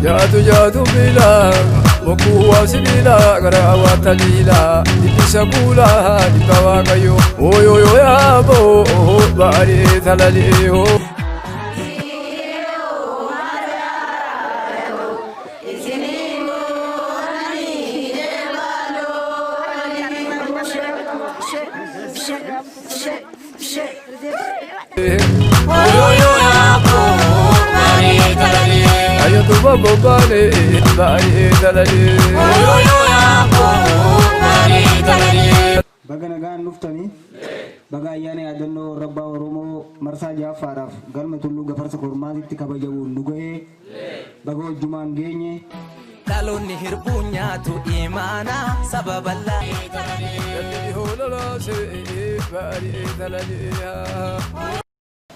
jatu bila Mokuwa sibila gara awata lila Dibisa kula dibawa kayo Oyo yo ya bo bari talali ho Ayo tu babo bale bari talali Baga nagaan nuftani baga ayyaana yaadannoo rabbaa Oromoo marsaa ja'affaadhaaf galma tulluu gafarsa kormaatitti kabajamuun nu ga'ee baga wajjumaan geenye dhaloonni hirbuu nyaatu imaana sababallaa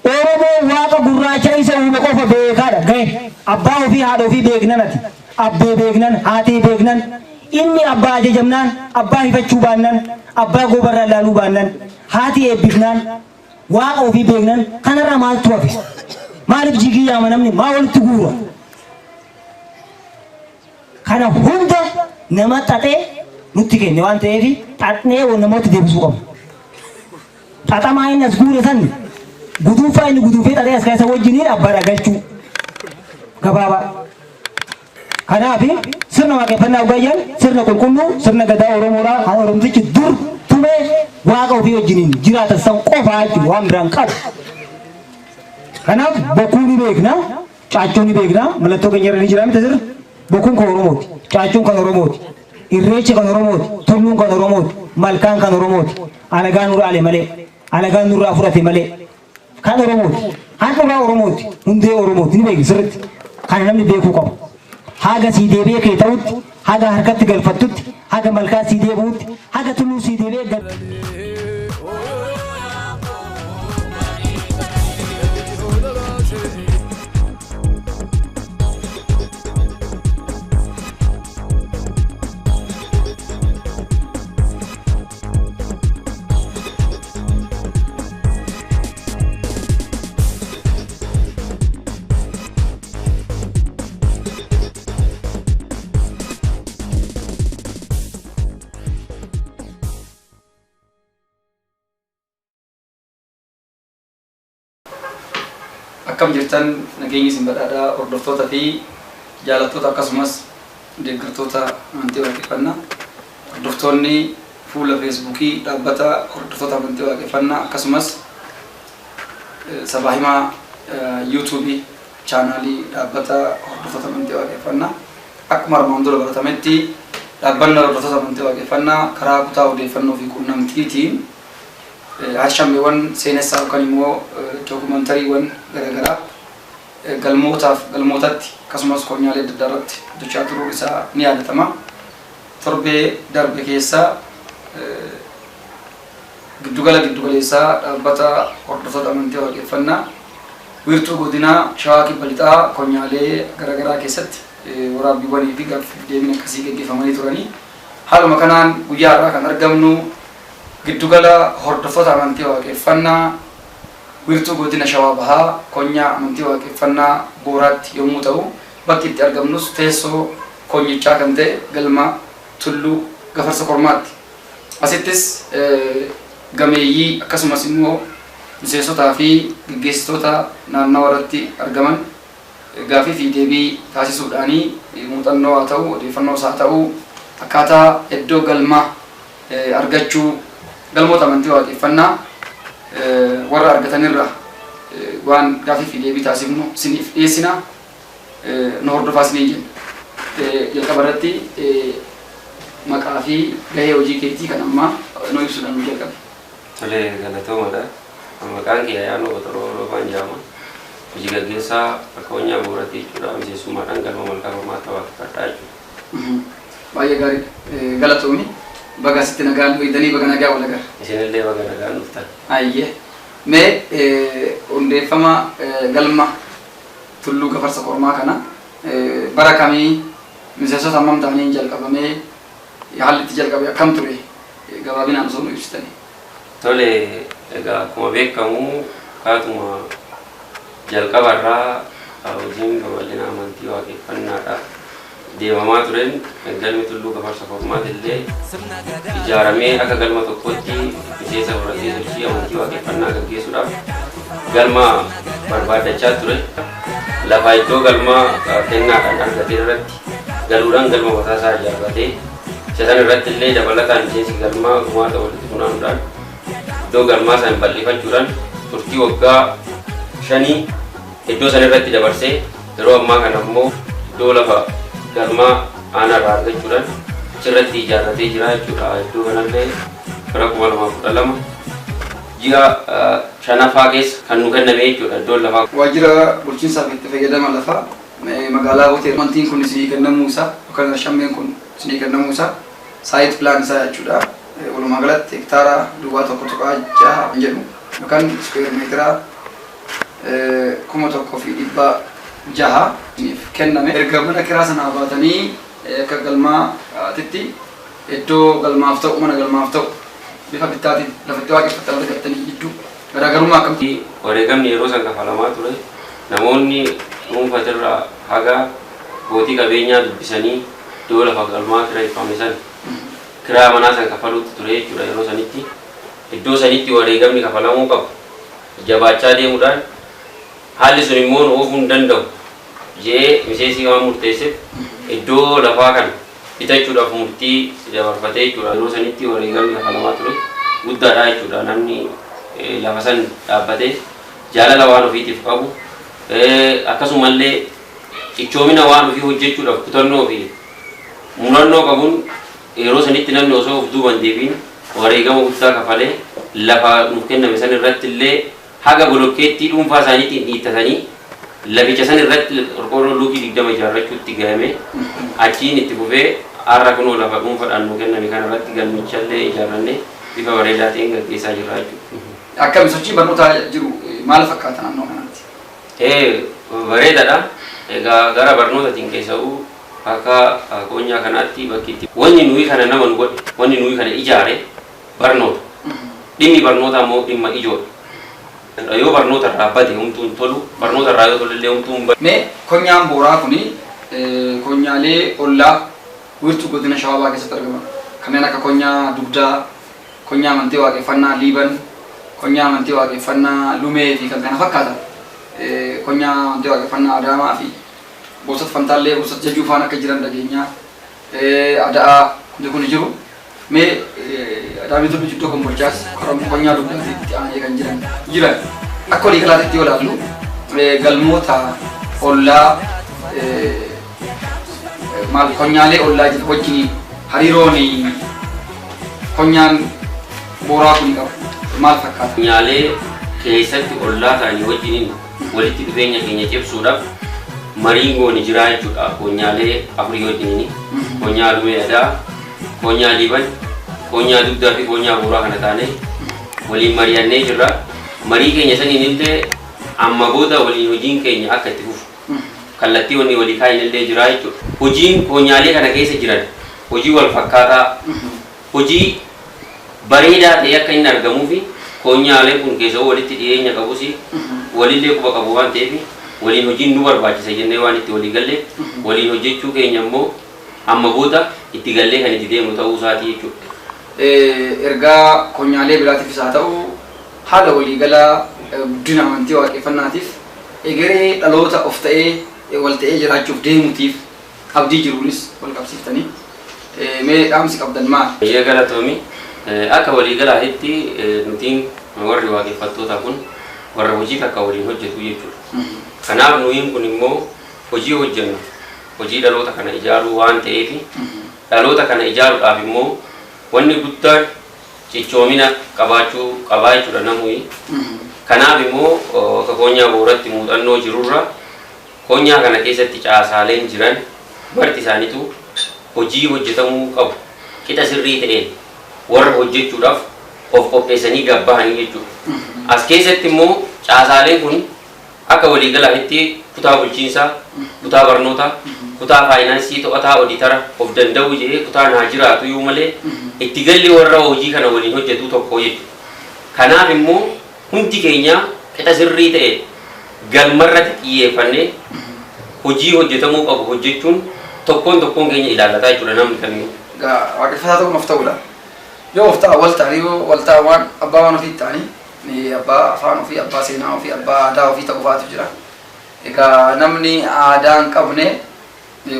Oromoo waaqa gurraacha isa uume qofa beekaadha ga'e abbaa ofii haadha ofii beeknanati abbee beeknan haatee beeknan inni abbaa ajajamnaan abbaa hifachuu baannan abbaa gobarraa ilaaluu baannan haati eebbifnaan waaqa ofii beeknan kanarra maaltu hafe maaliif jigii yaama namni maa walitti guura kana hunda nama xaxee nutti kenne waan ta'eef xaxnee namoota deebisuu qabu xaxamaa inni as guure san guduufaa inni guduufee xaxee as keessa wajjiniin abbaadha galchuu gabaabaa kanaaf sirna waaqeffannaa ugayyaan sirna qulqulluu sirna gadaa Oromoodhaa kan Oromtichi dur tumee waaqa ofii wajjiniin jiraatan san qofaa jechuun waan biraan qabu. Kanaaf bokkuu ni beekna, caaccuu ni beekna, mallattoo keenya irra ni jira miti sirna. Bokkuun kan Oromooti, caaccuun kan Oromooti, irreechi kan Oromooti, tulluun kan Oromooti, malkaan kan Oromooti, alagaan nurraa ale malee, alagaan nurraa fudhate malee kan Oromooti, handhuraa Oromooti, hundee Oromooti ni beekni sirriitti. Kana namni beekuu qabu. Haga si deebi'ee kee ta'utti, haga harkatti galfattutti, haga malkaa si deebi'utti, haga tulluu si deebi'ee Akkam jirtan nageenyi isin badhaadhaa hordoftoota fi jaalattoota akkasumas deeggartoota amantii waaqeffannaa hordoftoonni fuula feesbuukii dhaabbata hordoftoota amantii waaqeffannaa akkasumas sabaa himaa yuutuubii chaanaalii dhaabbata hordoftoota amantii waaqeffannaa akkuma armaan dura baratametti dhaabbanni hordoftoota amantii waaqeffannaa karaa kutaa odeeffannoo fi quunnamtiitiin Arshambeewwan seenessaa yookaan immoo dookumentariiwwan garaagaraa galmootatti akkasumas konyaalee adda addaa irratti hojjechaa turuun isaa ni yaadatama. Torbee darbe keessa giddugaleessaa dhaabbata hordoftoota amantii waaqeffannaa wiirtuu godinaa Shawaa Kibba Lixaa konyaalee garaagaraa keessatti waraabbiiwwanii fi gaaffii deebiin akkasii gaggeeffamanii turanii haaluma kanaan guyyaa irraa kan argamnu giddugala hordoftoota amantii waaqeffannaa wiirtuu godina Shawaa Bahaa konyaa amantii waaqeffannaa Booraatti yommuu ta'u bakki itti argamnus teessoo konyichaa kan ta'e galma tulluu gafarsa kormaatti. Asittis gameeyyii akkasumas immoo miseensotaa fi gaggeessitoota naannawaa irratti argaman gaaffii fi deebii taasisuudhaanii muuxannoo haa ta'u odeeffannoo haa ta'u akkaataa iddoo galma argachuu galmoota amantii waaqeffannaa warra argatanirra waan gaaffii fi deebii taasifnu isiniif dhiyeessina nu hordofaa isinii jenna. Jalqaba irratti maqaa fi gahee hojii keetii kan ammaa nu ibsuudhaan nu jalqabe. Tole galatoomadha. Maqaan kee Ayyaanoo Qoxoroo Roobaan jedhama. Hojii gaggeessaa akka Konyaa Booraatti jechuudha. Miseensummaadhaan galma malkaa kormaata waaqeffadhaa jechuudha. Baay'ee gaarii galatoomi. Baga sitti nagaan weydanii baga nagaa wal agar. Isinillee baga nagaan dhuftan. Ayyee. Mee hundeeffama galma tulluu gafarsa kormaa kana bara kamii miseensota hammam ta'anii jalqabamee haalli itti jalqabe akkam ture gabaabinaan osoo nu ibsitanii. Tole egaa akkuma beekamu kaatuma jalqabarraa hojiin babal'ina amantii waaqeffannaadhaaf deemamaa turen galmi tulluu gafarsa formaatillee ijaaramee akka galma tokkotti miseensa horatee sochii amantii waaqeffannaa gaggeessuudhaaf galma barbaadachaa ture. Lafa iddoo galma kennaadhaan argatee irratti galuudhaan galma mataa isaa ijaarratee isa sana irratti illee dabalataan miseensi galmaa gumaata walitti funaanuudhaan iddoo galmaa sana bal'ifachuudhaan turtii waggaa 5 iddoo sana irratti dabarsee yeroo ammaa kana immoo iddoo lafa galmaa aanarraa argachuudhaan achirratti ijaarratee jira jechuudha. Iddoo kanallee bara 2012 ji'a 5ffaa keessa kan nu kenname jechuudha. Iddoon lafaa waajjira bulchiinsaaf itti fayyadama lafaa magaalaa hoteela amantiin kun isinii kennamuu isaa yookaan shammeen kun isinii kennamuu isaa saayit pilaan isaa jechuudha. Walumaa galatti hektaara duwwaa 1.6 jedhu yookaan iskuweer meetira 1,600 kenname. Erga mana kiraa sanaa baatanii akka galmaatitti iddoo galmaaf ta'u mana galmaaf ta'u bifa bittaatiin lafatti waaqeffatan argatanii jidduu garaagarummaa akkamii wareegamni yeroo san kafalamaa ture. Namoonni dhuunfatirraa haga gootii qabeenyaa dubbisanii iddoo lafa galmaa kireeffame san kiraa manaa san kafaluutti ture jechuudha. Yeroo sanitti iddoo sanitti wareegamni kafalamuu qabu jabaachaa deemuudhaan haalli sun immoo nu oofuu hin danda'u jee miseensi waan murteesseef iddoo lafaa kana bitachuudhaaf murtii dabarfatee jechuudha. Yeroo sanitti wareegamni kafalamaa ture guddaadha jechuudha. Namni lafa san dhaabbatee jaalala waan ofiitiif qabu akkasumallee cichoomina waan ofii hojjechuudhaaf kutannoo fi murannoo qabuun yeroo sanitti namni osoo of duuban deebiin wareegama guddaa kafalee lafa nuuf kenname san irratti illee haga bolokkeettii dhuunfaa isaaniitiin dhiittatanii laficha san irratti qorqoorroo luukii 20 ijaarrachuutti gahame achiin itti fufee har'a kunoo lafa dhuunfaadhaan nu kenname kana irratti galmichallee ijaarrannee bifa bareedaa ta'een gaggeessaa jirra jechuudha. Akkam sochii barnootaa jiru maal fakkaata naannoo kanatti? Bareedaadha. Egaa gara barnootaatiin keessa'uu akka qonnaa kanaatti bakkiitti wanni nuyi kana nama nu godhe wanni nuyi kana ijaare barnoota. Dhimmi barnootaa immoo dhimma ijoodha. Yoo barnoota irraa bade humtuun tolu barnoota irraa yoo tolullee humtuun bade. Mee konyaan booraa kuni konyaalee ollaa wiirtuu godina Shawaa keessatti argaman kanneen akka konyaa dugdaa, konyaa amantii waaqeffannaa liiban, konyaa amantii waaqeffannaa lumee fi kan kana fakkaatan konyaa amantii waaqeffannaa adaamaa fi boosat fantaallee boosat jajuu faan akka jiran dhageenyaa adaa kun jiru. Mee adaamii tullu jiddoo kombolchaas konyaa dugdaatti aanee kan jiran akka walii galaatti yoo ilaallu galmoota ollaa maal konyaalee ollaa wajjin hariiroon konyaan booraa kun qabu maal fakkaata? Konyaalee keessatti ollaa ta'anii wajjiniin walitti dhufeenya keenya cimsuudhaaf mariin gooni jiraa jechuudha. Konyaalee afurii wajjiniin konyaa lumee adaa, konyaa liiban, konyaa dugdaa fi konyaa booraa kana taane waliin mari'annee jirra. Marii keenya saniin illee amma booda waliin hojiin keenya akka itti fufu kallattii wanni walii kaa'in illee jira jechuudha. Hojiin konyaalee kana keessa jiran hojii wal fakkaataa hojii bareedaa ta'e akka inni argamuu fi konyaalee kun keessa walitti dhiyeenya qabus walillee quba qabu waan ta'eef waliin hojiin nu barbaachisa jennee waan itti walii galle waliin hojjechuu keenya immoo amma booda itti gallee kan itti deemu ta'uu isaatii jechuudha. Ergaa konyaalee biraatiifis haa ta'u haala waliigalaa guddina amantii waaqeffannaatiif egeree dhaloota of ta'ee wal ta'ee jiraachuuf deemuutiif abdii jiruunis wal qabsiiftanii mee dhaamsi qabdan maal? Baay'ee galatoomi. Akka waliigalaatti nutiin warri waaqeffattoota kun warra hojii takka waliin hojjetu jechuudha. Kanaaf nuyin kun immoo hojii hojjennu hojii dhaloota kana ijaaruu waan ta'eef dhaloota kana ijaaruudhaaf immoo wanni guddaan cichoomina qabaachuu qabaa jechuudha namni. Kanaaf immoo akka konyaa booratti muuxannoo jirurra konyaa kana keessatti caasaaleen jiran marti isaaniitu hojii hojjetamuu qabu qixa sirrii ta'een warra hojjechuudhaaf of qopheessanii gabbahanii jechuudha. As keessatti immoo caasaaleen kun akka waliigalaatti kutaa bulchiinsaa, kutaa barnootaa, kutaa faayinaansii to'ataa oditara of danda'u jedhee kutaa naa jiraatu yoo malee itti galli warra hojii kana waliin hojjetu tokko jechuudha. Kanaaf immoo hundi keenya qixa sirrii ta'e galmarratti xiyyeeffannee hojii hojjetamuu qabu hojjechuun tokkoon keenya ilaalataa jechuudha namni kamiyyuu. Waaqeffataa ta'uu nuuf ta'udha. Yoo of ta'a wal ta'anii wal ta'a waan abbaa waan ofii ta'anii abbaa afaan ofii, abbaa seenaa ofii, abbaa aadaa ofii ta'uu baatu jira. Egaa namni aadaa hin qabne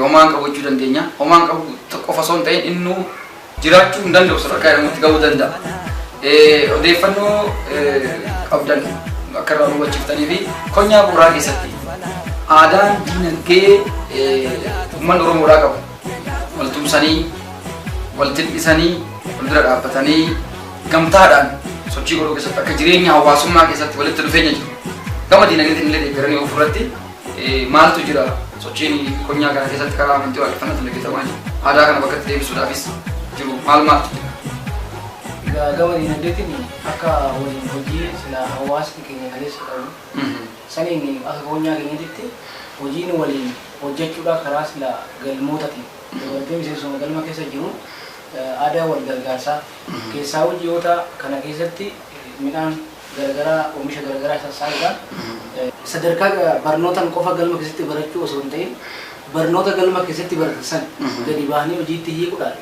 homaa hin qabu jechuu dandeenya. Homaa hin qabu qofa osoo hin ta'in innuu jiraachuu hin danda'u sadarkaa jedhamutti gahuu danda'a. Odeeffannoo qabdan akka irraa hubachiiftanii fi konyaa bu'uuraa keessatti aadaan diinagdee uummanni Oromoodhaa qabu. Waltumsanii, waltil'isanii, fuuldura dhaabbatanii gamtaadhaan sochii godhuu keessatti akka jireenya hawaasummaa keessatti walitti dhufeenya jiru. Gama diinagdeetiin illee deeggaranii ofirratti maaltu jira sochiin konyaa kana keessatti karaa amantii waaqeffannaa gaggeeffamaa jiru. Aadaa kana bakkatti deebisuudhaafis jiru maaltu jira? Gama diinagdeetiin akka waliin hojii sila hawaasni keenya kaleessa qabu saniin akka konyaa keenyatti hojiin waliin hojjechuudhaaf karaa sila galmootaatiin dabalatee miseensuma galma keessa jiru aadaa wal gargaarsaa keessaa hojiyoota kana keessatti midhaan garagaraa oomisha garagaraa sassaabuudhaan sadarkaa barnootaan qofa galma keessatti barachuu osoo hin ta'in barnoota galma keessatti baratan gadi bahanii hojiitti hiikuudhaan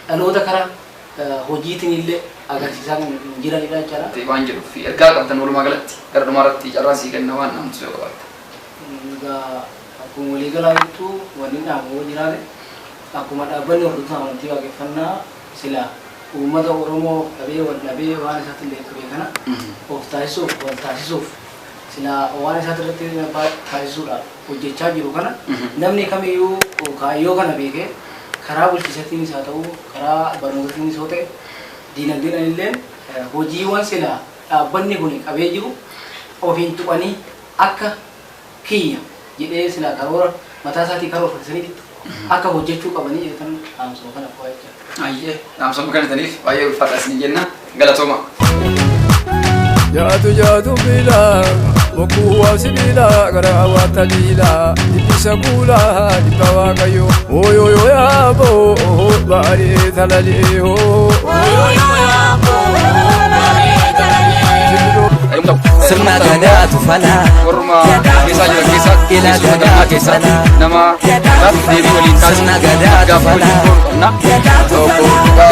dhaloota karaa hojiitiin illee agarsiisaa kan jiranidha jechaadha. Waan jedhuuf ergaa qabdan walumaa galatti gara dhumaarratti carraasii kenna waan namtu yoo qabaatte. Akkuma waliigalaa jettu wanni dhaabuu jiraate akkuma dhaabbanni hordofaa amantii waaqeffannaa sila uummata Oromoo dhabee wal dhabee waan isaatti illee qabee kana of taasisuuf wal taasisuuf sila waan isaatti irratti taasisuudhaaf hojjechaa jiru kana namni kamiyyuu kaayyoo kana beekee karaa bulchiisattiinis haa ta'u karaa barnootatiinis haa ta'e diinagdeen illee hojiiwwan sila dhaabbanni kun qabee jiru ofiin tuqanii akka kiyya jedhee sila karoora mataa isaatii karoorfatanii akka hojjechuu qabanii jedhan dhaamsuma kana qofa jechuudha. Ayyee dhaamsuma kanataniif baay'ee ulfaadha isin jenna galatooma. Jaatu bila boku wasibila gara watalila ibisa kula dibawa kayo oyo yo ya bo bari talali ho oyo yo ya bo bari talali sirna gadaa tufana warma keessa jira keessa ila gadaa keessa nama deebii waliin taasisu sirna gadaa tufana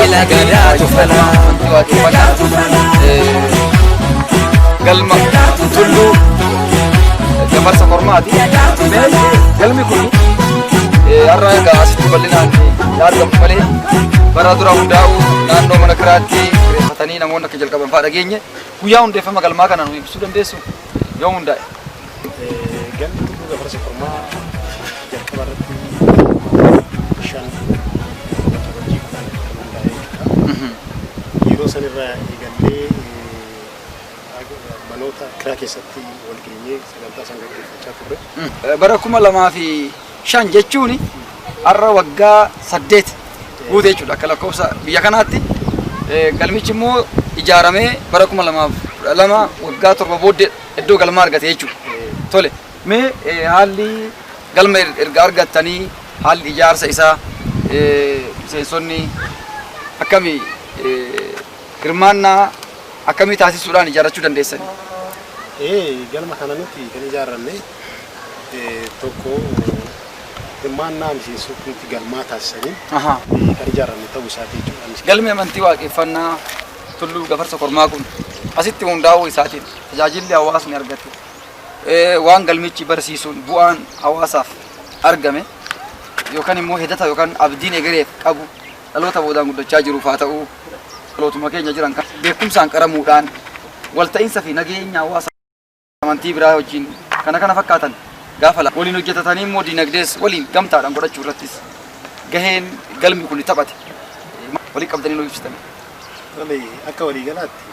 ila gadaa tufana galma tullu dabarsa kormaati galmi kun har'a egaa asitti bal'inaan argamu malee bara dura hundaa'u naannoo mana kiraatti kireeffatanii namoonni akka jalqaban fa'aa dhageenye guyyaa hundeeffama galmaa kana nu ibsuu dandeessu yoo hundaa'e. Galmi tullu dabarsa kormaa jalqaba irratti shan hojii kan hundaa'e yeroo sanirraa eegallee manoota kiraa keessatti wal geenyee sagantaa san gaggeeffachaa turre. Bara 2005 jechuun har'a waggaa 8 guute jechuudha akka lakkoofsa biyya kanaatti. Galmichi immoo ijaaramee bara 2012 waggaa 7 booddee iddoo galmaa argate jechuudha. Tole mee haalli galma erga argattanii haalli ijaarsa isaa miseensonni akkamii hirmaannaa akkamii taasisuudhaan ijaarrachuu dandeessanii? Galma kana nuti kan ijaarranne tokko hirmaannaa miseensota nuti galmaa taasisanii kan ijaarranne ta'uu isaati jechuudha. Galmi amantii waaqeffannaa tulluu gafarsa kormaa kun asitti hundaa'uu isaatiin tajaajilli hawaasni argate waan galmichi barsiisuun bu'aan hawaasaaf argame yookaan immoo hidhata yookaan abdiin egereef qabu dhaloota boodaan guddachaa jiruuf haa ta'u dhalootuma keenya jiran kan beekumsaan qaramuudhaan walta'iinsa fi nageenya hawaasa amantii biraa wajjin kana fakkaatan gaafa waliin hojjetatanii immoo diinagdees waliin gamtaadhaan godhachuu irrattis gaheen galmi kun taphate walii qabdanii nu ibsitan. Akka walii galaatti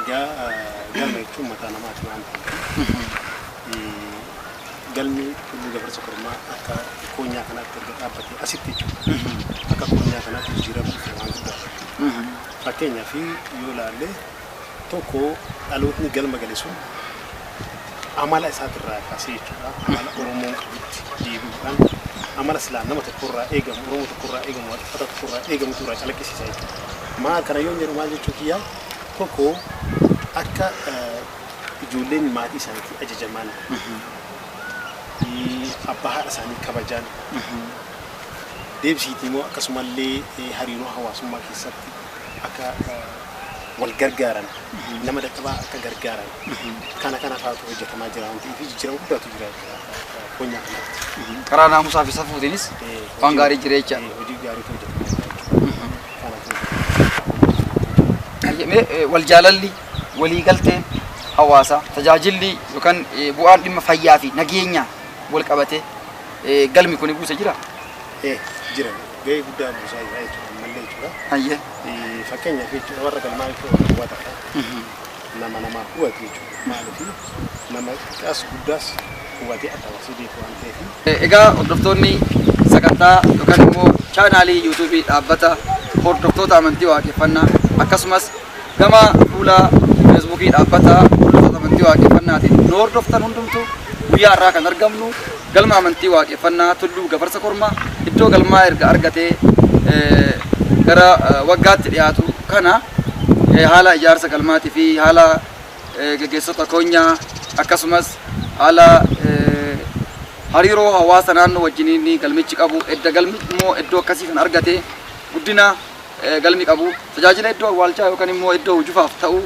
galma jechuun mataa namaati waan ta'eef galmi tullu gafarsa kormaa akka konyaa kanaatti erga dhaabbate asitti jechuudha. Akka konyaa kanaatti jijjiirama waan guddaadha. Fakkeenyaaf yoo ilaalle tokko dhalootni galma gale sun amala isaatirraa kaasee jechuudha. Amala Oromoon qabutti deebi'uudhaan amala silaa nama tokkorraa eegamu Oromoo tokkorraa eegamu waaqeffata tokkorraa eegamu turraa calaqqisiisaa jechuudha. Maal kana yoo jedhu maal jechuu kiyyaa tokko akka ijoolleen maatii isaaniitti ajajaman abbaa haadha isaanii kabajaan deebisiitii immoo akkasumallee hariiroo hawaasummaa keessatti akka wal gargaaran nama dadhabaa akka gargaaran kana faatu hojjetamaa jira wanti fi jijjiirama guddaatu jira konyaa kanatti. Karaa naamusaa fi safuutiinis waan gaarii jira jecha. Hojii gaarii hojjetamaa jira. Wal jaalalli walii galteen hawaasa tajaajilli yookaan bu'aan dhimma fayyaa fi nageenya wal qabate galmi kun buusa jira. Jira gahee guddaa buusaa jira jechuudha mallee jechuudha. Ayyee. Fakkeenyaaf jechuudha warra galmaa jechuudha hawwaatadha. Nama hubatu jechuudha maaliif nama xiqqaas guddaas hubatee adda baasee beeku waan ta'eef. Egaa hordoftoonni sagantaa yookaan immoo chaanaalii yuutuubii dhaabbata hordoftoota amantii waaqeffannaa akkasumas gama fuula feesbuukii dhaabbata hordoftoota amantii waaqeffannaatiin nu hordoftan hundumtuu guyyaa irraa kan argamnu galma amantii waaqeffannaa Tulluu Gafarsa Kormaa iddoo galmaa erga argatee gara waggaatti dhiyaatu kana haala ijaarsa galmaatii fi haala gaggeessota konyaa akkasumas haala hariiroo hawaasa naannoo wajjiniin galmichi qabu edda galmi immoo iddoo akkasii kan argate guddina galmi qabu tajaajila iddoo awwaalchaa yookaan immoo iddoo hujufaaf ta'u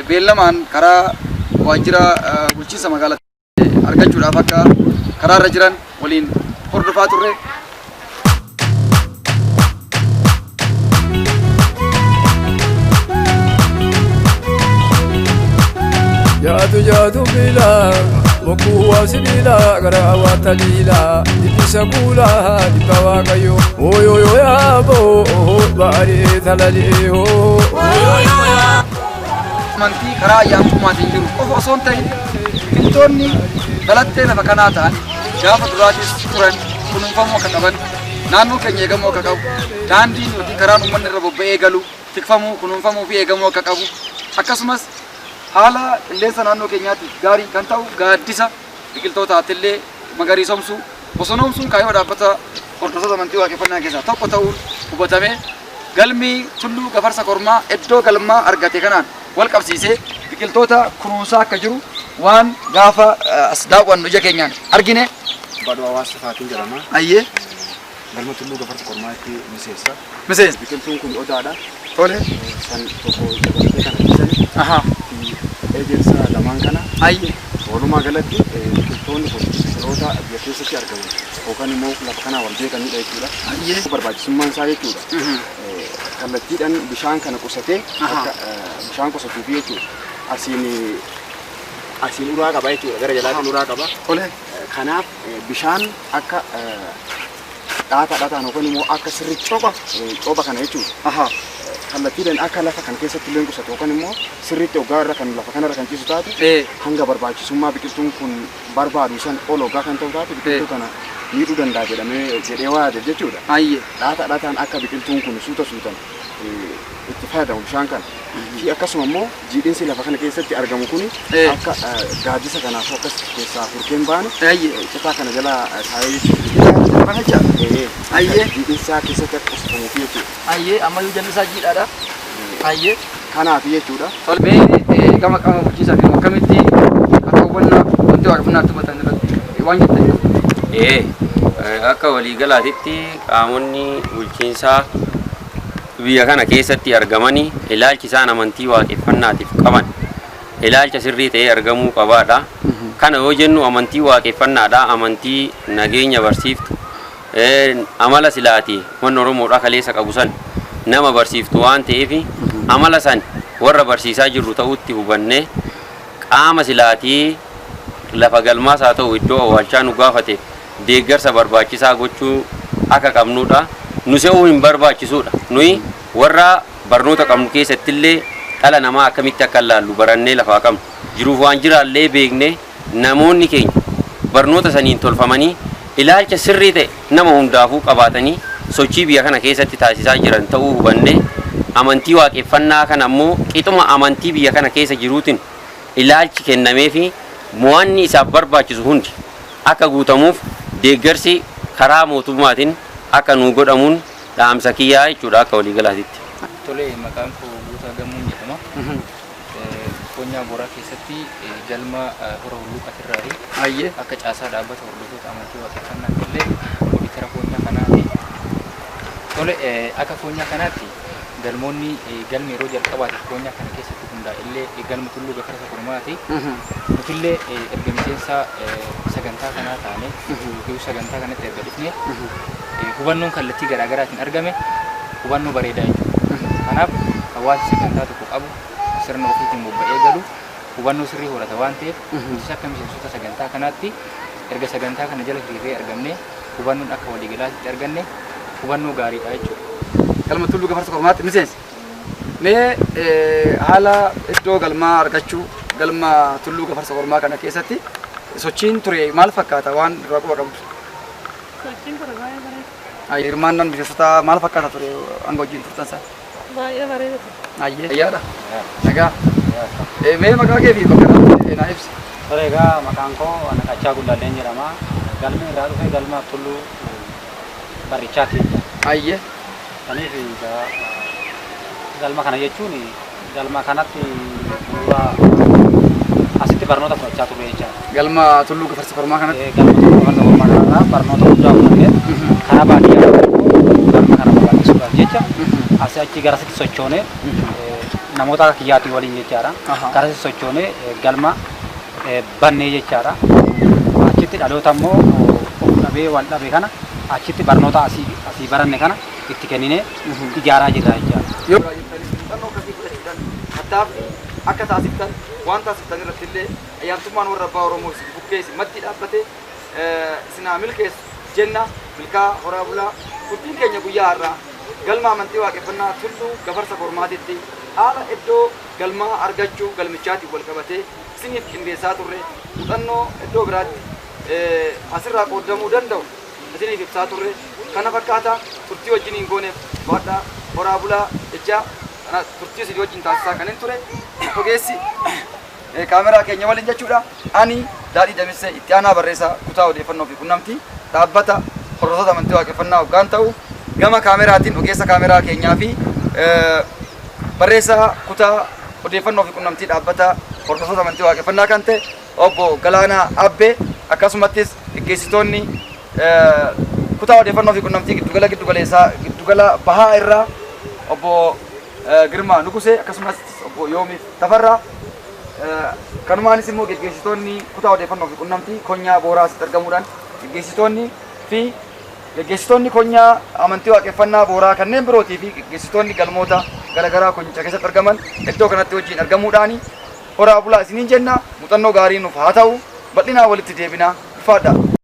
beellamaan karaa waajjira bulchiinsa magaalaa argachuudhaaf akka karaarra jiran waliin hordofaa turre. Jaatu bila mokuwa sibila gara wata lila dibisa kula dibawa kayo oyo yo ya bo bari talali ho oyo yo ya amantii karaa ayyaantummaatiin jiru qofa osoo hin ta'in biqiltoonni dhalattee lafa kanaa ta'an gaafa duraatis turan kunuunfamuu akka qaban naannoo keenya eegamuu akka qabu daandiin yookiin karaan uummanni irra bobba'ee galu tikfamuu kunuunfamuu fi eegamuu akka qabu akkasumas haala qilleensa naannoo keenyaatti gaarii kan ta'u gaaddisa biqiltootaatiillee magariisomsuu bosonoomsuun kaayyoo dhaabbata hordoftoota amantii waaqeffannaa keessaa tokko ta'uun hubatamee galmi Tulluu Gafarsa Kormaa iddoo galmaa argate kanaan wal qabsiisee biqiltoota kunuunsaa akka jiru waan gaafa as daawwannu ija keenyaan argine. Baduu hawaasa faatiin jedhama. Ayyee. Galma Tulluu Gafarsa Kormaatti miseensa. Miseensa. Biqiltuun kun odaadha. Tole. San tokko dabalatee kana keessatti. Aha. Eejensa lamaan kana. Ayyee. Walumaa galatti biqiltoonni kun biqiloota biyya keessatti argaman yookaan immoo lafa kanaa wal beekanidha jechuudha. Ayyee. Barbaachisummaan isaa jechuudha. Kallattiidhaan bishaan kana qusatee akka bishaan qusatuuf jechuudha. Asiin uraa qaba jechuudha. Gara jalaatiin uraa qaba. Tole. Kanaaf bishaan akka dhaataan yookaan immoo akka sirri copha kana jechuudha. Aha. Kallattiidhaan akka lafa kana keessatti illee qusatu yookaan immoo sirriitti hoggaa irra kan lafa kanarra kan ciisu taate hanga barbaachisummaa biqiltuun kun barbaadu san ol hoggaa kan ta'u taate biqiltuu kana miidhuu danda'a jedhee waa yaade jechuudha. Ayyee. Dhaataan akka biqiltuun kun suutan itti fayyadamu bishaan kana. Fi akkasuma immoo jiidhinsi lafa kana keessatti argamu kun akka gaaddisa kanaaf akkas keessaa furkeen baane citaa kana jala taa'ee jechuudha. Ayyee. Jiidhinsaa keessatti akka qusatamuuf jechuudha. Ayyee ammayyuu jallisaa jiidhaadha. Ayyee. Kanaaf jechuudha. Tolbee gama qaama bulchiinsaa fi akkamitti qaxawwannaa wanti waaqeffannaatti hubatan irratti waan jettan. Akka waliigalaatitti qaamonni bulchiinsaa biyya kana keessatti argamanii ilaalchi isaan amantii waaqeffannaatiif qaban ilaalcha sirrii ta'ee argamuu qabaadha. Kana yoo jennu amantii waaqeffannaadha amantii nageenya barsiiftu amala silaatii wanni Oromoodhaa kaleessa qabu san nama barsiiftu waan ta'eef amala san warra barsiisaa jirru ta'utti hubannee qaama silaatii lafa galmaas haa ta'u iddoo awwaalchaa nu gaafateef deeggarsa barbaachisaa gochuu akka qabnudha. Nu se'uu hin barbaachisuudha. Nuyi warra barnoota qabnu keessatti illee dhala namaa akkamitti akka laallu barannee lafaa qabnu jiruuf waan jiraallee beeknee namoonni keenya barnoota saniin tolfamanii ilaalcha sirrii ta'e nama hundaafuu qabaatanii sochii biyya kana keessatti taasisaa jiran ta'uu hubannee amantii waaqeffannaa kana ammoo qixuma amantii biyya kana keessa jiruutiin ilaalchi kennamee fi mo'anni isaaf barbaachisu hundi akka guutamuuf deeggarsi karaa mootummaatiin akka nu godhamuun dhaamsa kiyyaa jechuudha akka waliigalaatitti. Tole maqaan koo Guutaa Gammuun jedhama. Konya Bora keessatti galma hora hulluuqa irraa Ayyee. akka caasaa dhaabbata hordoftoota amantii waaqeffannaa illee ofiitara konya kanaati. Tole akka konya kanaatti galmoonni galmi yeroo jalqabaatiif konya kana keessatti hundaa'e illee galma Tulluu Gafarsa Kormaati. Nutillee erga miseensa sagantaa kanaa taane yookiin sagantaa kanatti erga dhufne hubannoon kallattii garaagaraatiin argame hubannoo bareedaa jechuudha. Kanaaf hawaasni sagantaa tokko qabu sirna ofiitiin bobba'ee galu hubannoo sirrii horata waan ta'eef nutis akka miseensota sagantaa kanaatti erga sagantaa kana jala hiriiree argamne hubannoon akka waliigalaatti arganne hubannoo gaariidha jechuudha. Galma Tulluu Gafarsa Kormaatti miseensi. Mee haala iddoo galmaa argachuu galma Tulluu Gafarsa Kormaa kana keessatti sochiin ture maal fakkaata waan irraa quba qabdu? Sochiin ture baay'ee bareeda. Hirmaannaan miseensota maal fakkaata ture hanga wajjin turtan isaa? Baay'ee bareeda. Ayyee. Ayyaadha. Nagaa. Mee maqaa kee fi bakka naa ibsi. Ture egaa maqaan koo Anaqachaa Gullalleen jedhama. Galmi irraa dhufe galma Tulluu Barichaati. Ayyee. Kaniif galma kana jechuun galma kanatti bu'uura asitti barnoota fudhachaa ture jechaadha. Galma Tulluu Gafarsa Kormaa kanatti. Galma Tulluu Gafarsa Kormaa kanarraa barnoota guddaa fudhannee karaa baadiyyaa galma kana babal'isuudhaaf jecha asii achi garasitti sochoonee namoota akka kiyyaatii waliin jechaadha. Garasitti sochoonee galma bannee jechaadha. Achitti dhaloota immoo dhabee wal dhabee kana achitti barnoota asii baranne kana itti kenninee ijaaraa jirra jechaadha. Yoo xannoo akkasii fudhachuudhaan addaaf akka taasiftan waan taasiftan irratti illee ayyaantummaan warra abbaa Oromoo isin bukkeessi maddi dhaabbatee isinaa milkeessu jenna milkaa horaa bulaa guddiin keenya guyyaa har'aa galma amantii waaqeffannaa Tulluu Gafarsa Kormaatitti haala iddoo galmaa argachuu galmichaatiin wal qabatee isiniif qindeessaa turre muuxannoo iddoo biraatti asirraa qoodamuu danda'u isiniif ibsaa turre kana fakkaata turtii wajjin hin gooneef baadhaa horaa bulaa jecha turtii isin wajjin taasisaa kan hin ture ogeessi kaameraa keenya waliin jechuudha. Ani Daadhii Damissee itti aanaa barreessaa kutaa odeeffannoo fi qunnamtii dhaabbata hordoftoota amantii waaqeffannaa hoggaan ta'u gama kaameraatiin ogeessa kaameraa keenyaa fi barreessaa kutaa odeeffannoo fi qunnamtii dhaabbata hordoftoota amantii waaqeffannaa kan ta'e obbo Galaanaa Abbee akkasumattis gaggeessitoonni kutaa odeeffannoo fi qunnamtii giddugala bahaa irraa obbo Girmaa Nugusee akkasumas obbo Yoomiif Tafarraa kanumaanis immoo gaggeessitoonni kutaa odeeffannoo fi qunnamtii Konyaa Booraa asitti argamuudhaan gaggeessitoonni Konyaa amantii waaqeffannaa Booraa kanneen birootii fi gaggeessitoonni galmoota garaagaraa Konyicha keessatti argaman iddoo kanatti wajjin argamuudhaan horaa bulaa isiniin jenna muuxannoo gaarii nuuf haa ta'u bal'inaa walitti deebinaa ifaadha.